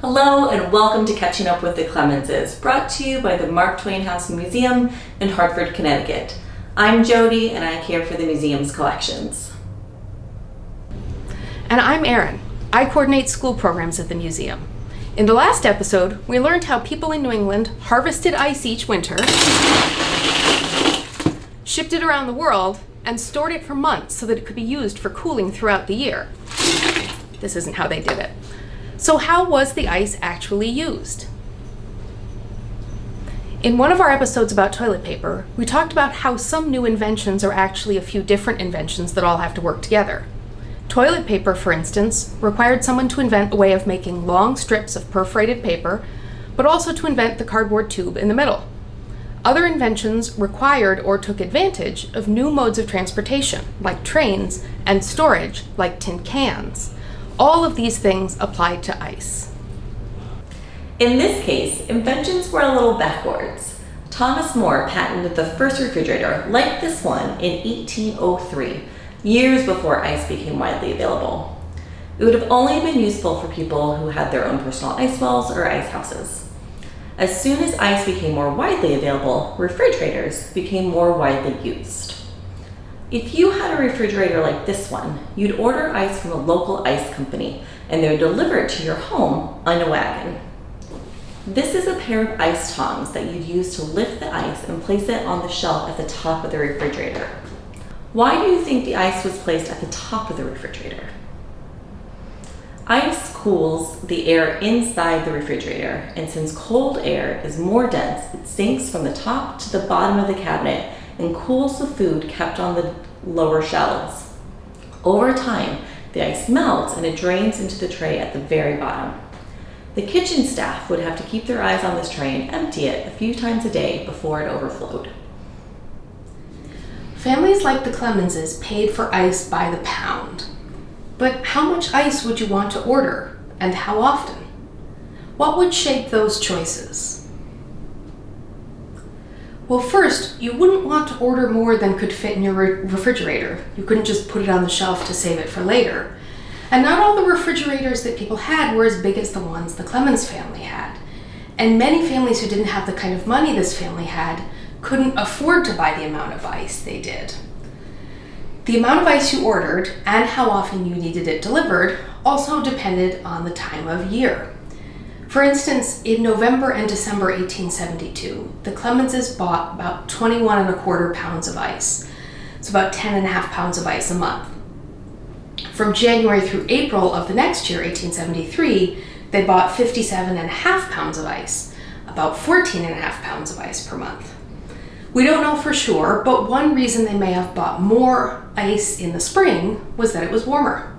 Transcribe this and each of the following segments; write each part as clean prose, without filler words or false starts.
Hello and welcome to Catching Up with the Clemenses, brought to you by the Mark Twain House Museum in Hartford, Connecticut. I'm Jody and I care for the museum's collections. And I'm Erin. I coordinate school programs at the museum. In the last episode, we learned how people in New England harvested ice each winter, shipped it around the world, and stored it for months so that it could be used for cooling throughout the year. This isn't how they did it. So how was the ice actually used? In one of our episodes about toilet paper, we talked about how some new inventions are actually a few different inventions that all have to work together. Toilet paper, for instance, required someone to invent a way of making long strips of perforated paper, but also to invent the cardboard tube in the middle. Other inventions required or took advantage of new modes of transportation, like trains, and storage, like tin cans. All of these things applied to ice. In this case, inventions were a little backwards. Thomas More patented the first refrigerator, like this one, in 1803, years before ice became widely available. It would have only been useful for people who had their own personal ice wells or ice houses. As soon as ice became more widely available, refrigerators became more widely used. If you had a refrigerator like this one, you'd order ice from a local ice company, and they would deliver it to your home on a wagon. This is a pair of ice tongs that you'd use to lift the ice and place it on the shelf at the top of the refrigerator. Why do you think the ice was placed at the top of the refrigerator? Ice cools the air inside the refrigerator, and since cold air is more dense, it sinks from the top to the bottom of the cabinet and cools the food kept on the lower shelves. Over time, the ice melts and it drains into the tray at the very bottom. The kitchen staff would have to keep their eyes on this tray and empty it a few times a day before it overflowed. Families like the Clemenses paid for ice by the pound. But how much ice would you want to order, and how often? What would shape those choices? Well, first, you wouldn't want to order more than could fit in your refrigerator. You couldn't just put it on the shelf to save it for later. And not all the refrigerators that people had were as big as the ones the Clemens family had. And many families who didn't have the kind of money this family had couldn't afford to buy the amount of ice they did. The amount of ice you ordered and how often you needed it delivered also depended on the time of year. For instance, in November and December 1872, the Clemenses bought about 21¼ pounds of ice. It's about 10½ pounds of ice a month. From January through April of the next year, 1873, they bought 57½ pounds of ice, about 14½ pounds of ice per month. We don't know for sure, but one reason they may have bought more ice in the spring was that it was warmer.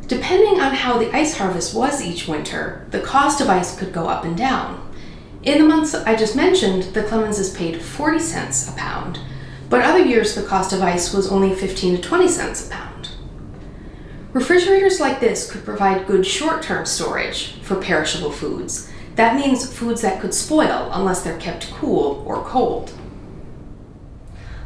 Depending on how the ice harvest was each winter, the cost of ice could go up and down. In the months I just mentioned, the Clemenses paid 40 cents a pound, but other years the cost of ice was only 15 to 20 cents a pound. Refrigerators like this could provide good short-term storage for perishable foods. That means foods that could spoil unless they're kept cool or cold.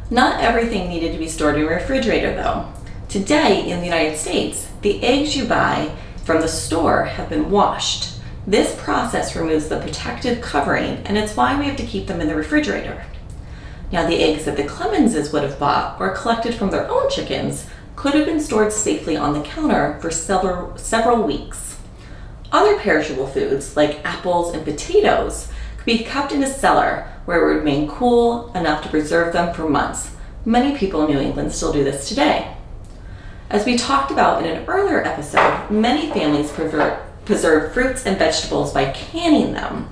Not everything needed to be stored in a refrigerator, though. Today, in the United States, the eggs you buy from the store have been washed. This process removes the protective covering, and it's why we have to keep them in the refrigerator. Now, the eggs that the Clemenses would have bought or collected from their own chickens could have been stored safely on the counter for several weeks. Other perishable foods, like apples and potatoes, could be kept in a cellar where it would remain cool enough to preserve them for months. Many people in New England still do this today. As we talked about in an earlier episode, many families preserve fruits and vegetables by canning them.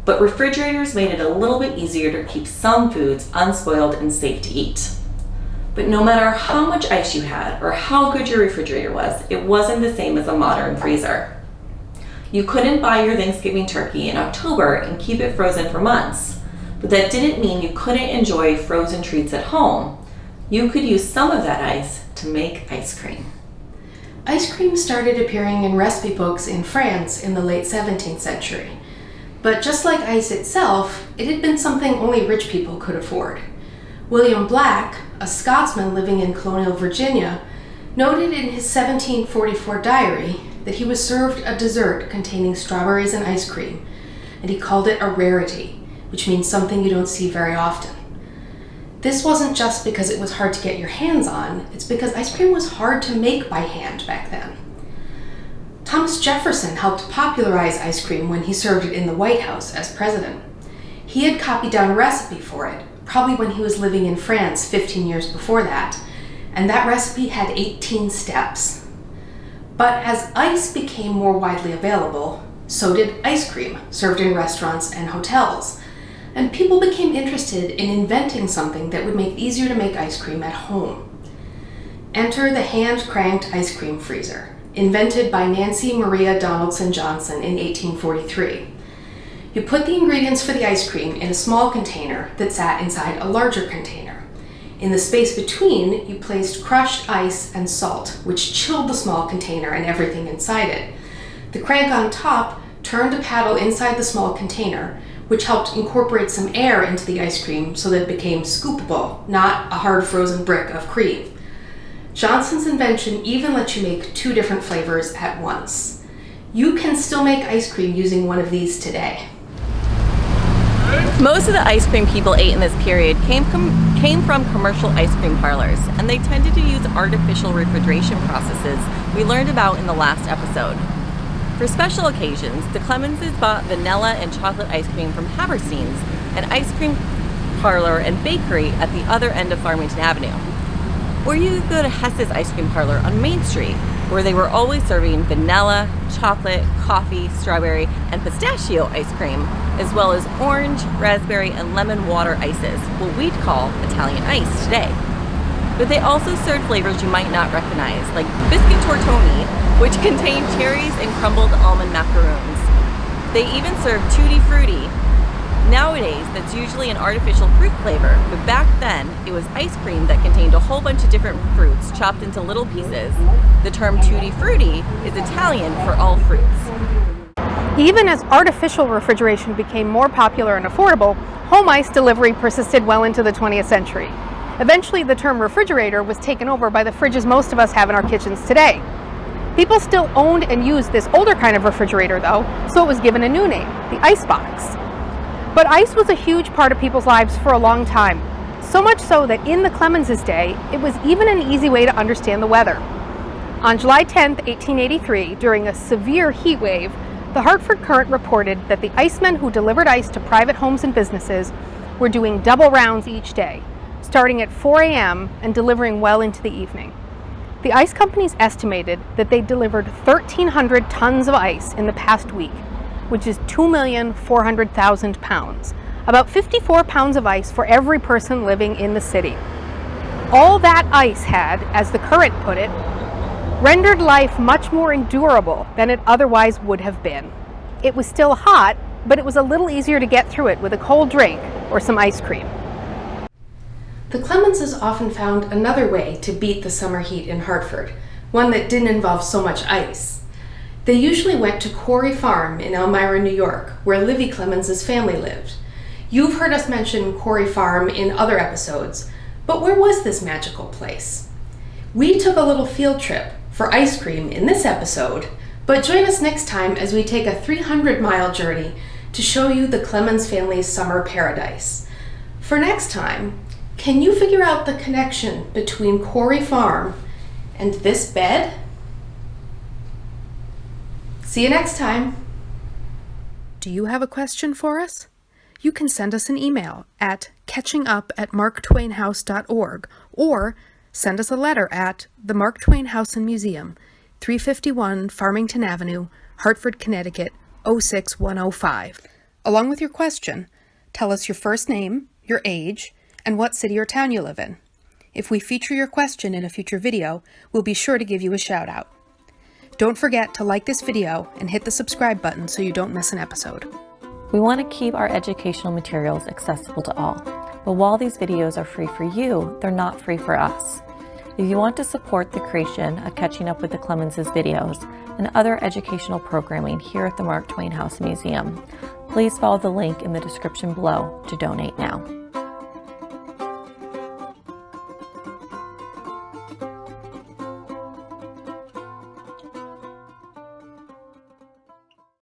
But refrigerators made it a little bit easier to keep some foods unspoiled and safe to eat. But no matter how much ice you had or how good your refrigerator was, it wasn't the same as a modern freezer. You couldn't buy your Thanksgiving turkey in October and keep it frozen for months, but that didn't mean you couldn't enjoy frozen treats at home. You could use some of that ice to make ice cream. Ice cream started appearing in recipe books in France in the late 17th century. But just like ice itself, it had been something only rich people could afford. William Black, a Scotsman living in colonial Virginia, noted in his 1744 diary, that he was served a dessert containing strawberries and ice cream, and he called it a rarity, which means something you don't see very often. This wasn't just because it was hard to get your hands on, it's because ice cream was hard to make by hand back then. Thomas Jefferson helped popularize ice cream when he served it in the White House as president. He had copied down a recipe for it, probably when he was living in France 15 years before that, and that recipe had 18 steps. But as ice became more widely available, so did ice cream, served in restaurants and hotels. And people became interested in inventing something that would make it easier to make ice cream at home. Enter the hand-cranked ice cream freezer, invented by Nancy Maria Donaldson Johnson in 1843. You put the ingredients for the ice cream in a small container that sat inside a larger container. In the space between, you placed crushed ice and salt, which chilled the small container and everything inside it. The crank on top turned a paddle inside the small container, which helped incorporate some air into the ice cream so that it became scoopable, not a hard frozen brick of cream. Johnson's invention even lets you make 2 different flavors at once. You can still make ice cream using one of these today. Most of the ice cream people ate in this period came from commercial ice cream parlors, and they tended to use artificial refrigeration processes we learned about in the last episode. For special occasions, the Clemenses bought vanilla and chocolate ice cream from Haberstein's, an ice cream parlor and bakery at the other end of Farmington Avenue. Or you could go to Hess's Ice Cream Parlor on Main Street, where they were always serving vanilla, chocolate, coffee, strawberry, and pistachio ice cream, as well as orange, raspberry, and lemon water ices, what we'd call Italian ice today. But they also served flavors you might not recognize, like biscuit tortoni, which contained cherries and crumbled almond macaroons. They even served Tutti Frutti. Nowadays, that's usually an artificial fruit flavor, but back then, it was ice cream that contained a whole bunch of different fruits chopped into little pieces. The term Tutti Frutti is Italian for all fruits. Even as artificial refrigeration became more popular and affordable, home ice delivery persisted well into the 20th century. Eventually, the term refrigerator was taken over by the fridges most of us have in our kitchens today. People still owned and used this older kind of refrigerator, though, so it was given a new name, the icebox. But ice was a huge part of people's lives for a long time, so much so that in the Clemenses' day, it was even an easy way to understand the weather. On July 10, 1883, during a severe heat wave, the Hartford Courant reported that the icemen who delivered ice to private homes and businesses were doing double rounds each day, starting at 4 a.m. and delivering well into the evening. The ice companies estimated that they delivered 1,300 tons of ice in the past week, which is 2,400,000 pounds, about 54 pounds of ice for every person living in the city. All that ice had, as the Courant put it, rendered life much more endurable than it otherwise would have been. It was still hot, but it was a little easier to get through it with a cold drink or some ice cream. The Clemenses often found another way to beat the summer heat in Hartford, one that didn't involve so much ice. They usually went to Quarry Farm in Elmira, New York, where Livy Clemens' family lived. You've heard us mention Quarry Farm in other episodes, but where was this magical place? We took a little field trip for ice cream in this episode, but join us next time as we take a 300-mile journey to show you the Clemens family's summer paradise. For next time, can you figure out the connection between Quarry Farm and this bed? See you next time. Do you have a question for us? You can send us an email at catchingup@marktwainhouse.org or send us a letter at the Mark Twain House and Museum, 351 Farmington Avenue, Hartford, Connecticut, 06105. Along with your question, tell us your first name, your age, and what city or town you live in. If we feature your question in a future video, we'll be sure to give you a shout out. Don't forget to like this video and hit the subscribe button so you don't miss an episode. We want to keep our educational materials accessible to all, but while these videos are free for you, they're not free for us. If you want to support the creation of Catching Up with the Clemenses videos and other educational programming here at the Mark Twain House Museum, please follow the link in the description below to donate now.